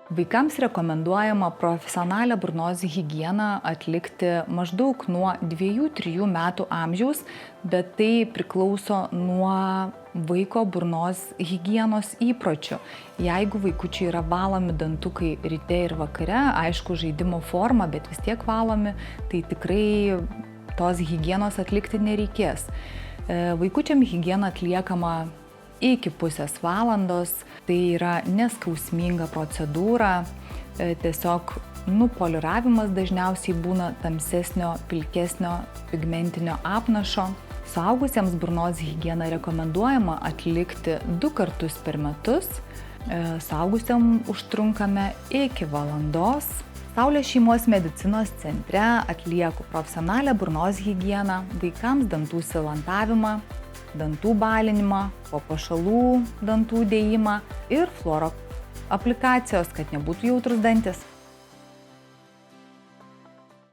Vaikams rekomenduojama profesionalią burnos higieną atlikti maždaug nuo 2-3 metų amžiaus, bet tai priklauso nuo vaiko burnos higienos įpročių. Jeigu vaikučiai yra valomi dantukai ryte ir vakare, aišku, žaidimo forma, bet vis tiek valomi, tai tikrai tos higienos atlikti nereikės. Vaikučiam higiena atliekama iki pusės valandos, tai yra neskausminga procedūra, tiesiog nupoliravimas dažniausiai būna tamsesnio, pilkesnio pigmentinio apnašo. Suaugusiems burnos higieną rekomenduojama atlikti 2 kartus per metus, suaugusiam užtrunkame iki valandos. Saulės šeimos medicinos centre atlieku profesionalią burnos higieną, vaikams dantų silantavimą, dantų balinimą, papuošalų dantų dėjimą ir fluoro aplikacijos, kad nebūtų jautrūs dantis.